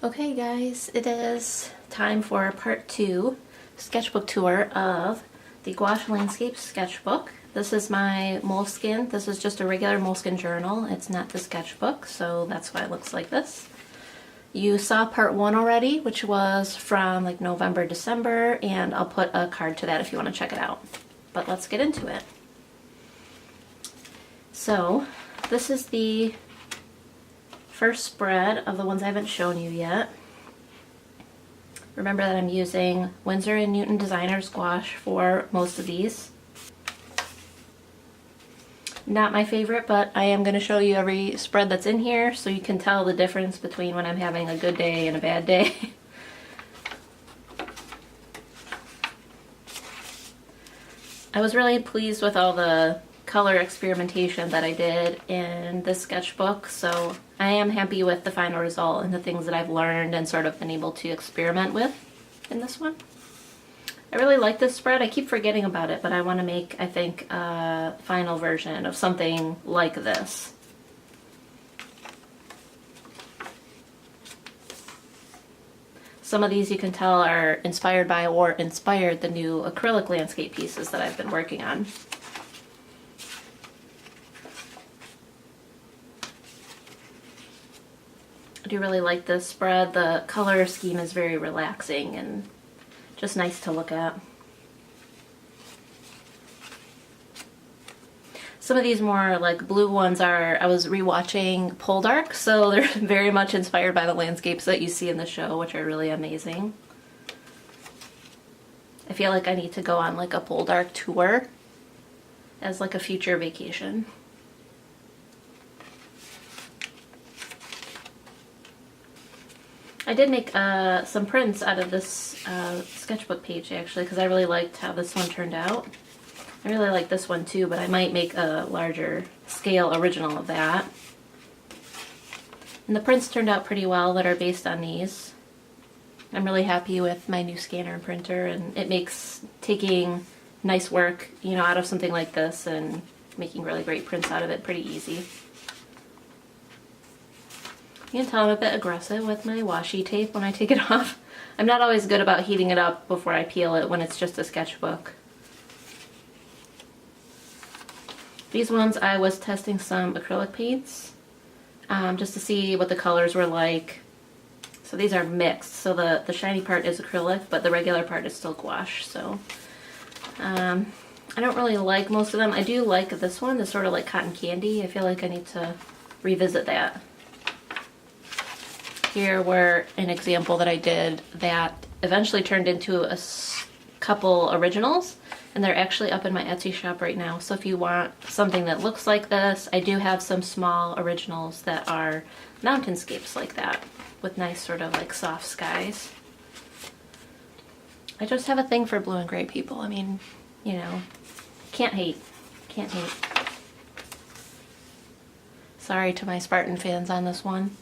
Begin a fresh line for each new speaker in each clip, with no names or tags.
Okay guys, it is time for part 2 sketchbook tour of the Gouache Landscape Sketchbook. This is my Moleskine. This is just a regular Moleskine Journal. It's not the sketchbook, so that's why it looks like this. You saw part 1 already, which was from like November, December, and I'll put a card to that if you want to check it out. But let's get into it. So, this is the first spread of the ones I haven't shown you yet. Remember that I'm using Winsor & Newton Designer's Gouache for most of these. Not my favorite, but I am going to show you every spread that's in here so you can tell the difference between when I'm having a good day and a bad day. I was really pleased with all the color experimentation that I did in this sketchbook, so I am happy with the final result and the things that I've learned and sort of been able to experiment with in this one. I really like this spread. I keep forgetting about it, but I want to make, I think, a final version of something like this. Some of these you can tell are inspired by or inspired the new acrylic landscape pieces that I've been working on. I do really like this spread. The color scheme is very relaxing and just nice to look at. Some of these more like blue ones are, I was rewatching Poldark, so they're very much inspired by the landscapes that you see in the show, which are really amazing. I feel like I need to go on like a Poldark tour as like a future vacation. I did make some prints out of this sketchbook page actually, because I really liked how this one turned out. I really like this one too, but I might make a larger scale original of that. And the prints turned out pretty well that are based on these. I'm really happy with my new scanner and printer, and it makes taking nice work, you know, out of something like this and making really great prints out of it pretty easy. You can tell I'm a bit aggressive with my washi tape when I take it off. I'm not always good about heating it up before I peel it when it's just a sketchbook. These ones I was testing some acrylic paints just to see what the colors were like. So these are mixed, so the shiny part is acrylic, but the regular part is still gouache. So I don't really like most of them. I do like this one, it's sort of like cotton candy. I feel like I need to revisit that. Here were an example that I did that eventually turned into a couple originals, and they're actually up in my Etsy shop right now. So if you want something that looks like this, I do have some small originals that are mountainscapes like that with nice sort of like soft skies. I just have a thing for blue and gray people. I mean, you know, can't hate. Can't hate. Sorry to my Spartan fans on this one.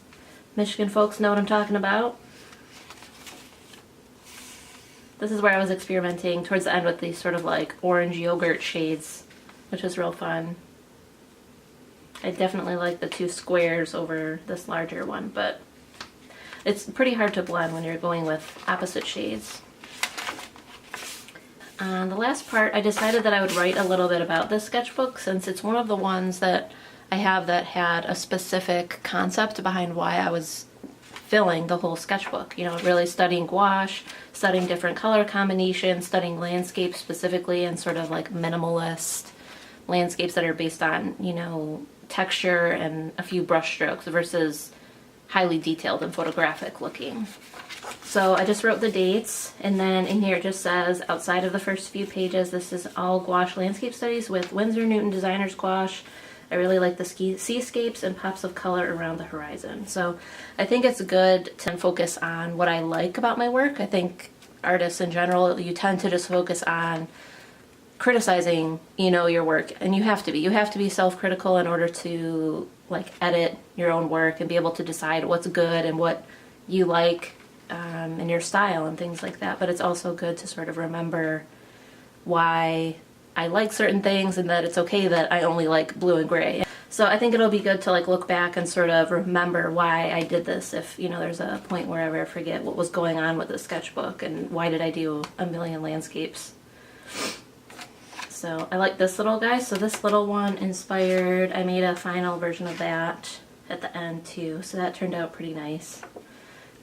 Michigan folks know what I'm talking about. This is where I was experimenting towards the end with these sort of like orange yogurt shades, which was real fun. I definitely like the two squares over this larger one, but it's pretty hard to blend when you're going with opposite shades. On the last part, I decided that I would write a little bit about this sketchbook, since it's one of the ones that I have that had a specific concept behind why I was filling the whole sketchbook. You know, really studying gouache, studying different color combinations, studying landscapes specifically, and sort of like minimalist landscapes that are based on, you know, texture and a few brush strokes versus highly detailed and photographic looking. So I just wrote the dates, and then in here it just says, outside of the first few pages, this is all gouache landscape studies with Winsor Newton Designer's Gouache. I really like the seascapes and pops of color around the horizon. So I think it's good to focus on what I like about my work. I think artists in general, you tend to just focus on criticizing, you know, your work, and you have to be. You have to be self-critical in order to like edit your own work and be able to decide what's good and what you like in your style and things like that. But it's also good to sort of remember why I like certain things and that it's okay that I only like blue and gray. So So I think it'll be good to like look back and sort of remember why I did this if, you know, there's a point where I ever forget what was going on with the sketchbook and why did I do a million landscapes. So I like this little guy. So this little one inspired, I made a final version of that at the end too. So that turned out pretty nice.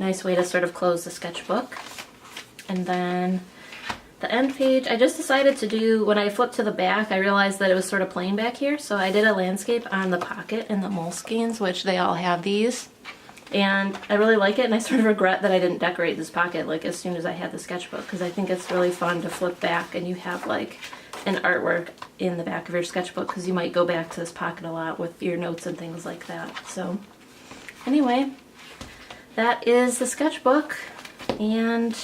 Nice way to sort of close the sketchbook. And then the end page, I just decided to do, when I flipped to the back, I realized that it was sort of plain back here, so I did a landscape on the pocket in the Moleskines, which they all have these. And I really like it, and I sort of regret that I didn't decorate this pocket like as soon as I had the sketchbook, because I think it's really fun to flip back and you have like an artwork in the back of your sketchbook, because you might go back to this pocket a lot with your notes and things like that. So anyway, that is the sketchbook, and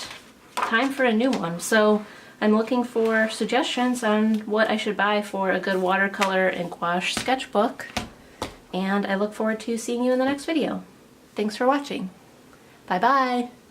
time for a new one. So I'm looking for suggestions on what I should buy for a good watercolor and gouache sketchbook, and I look forward to seeing you in the next video. Thanks for watching. Bye bye!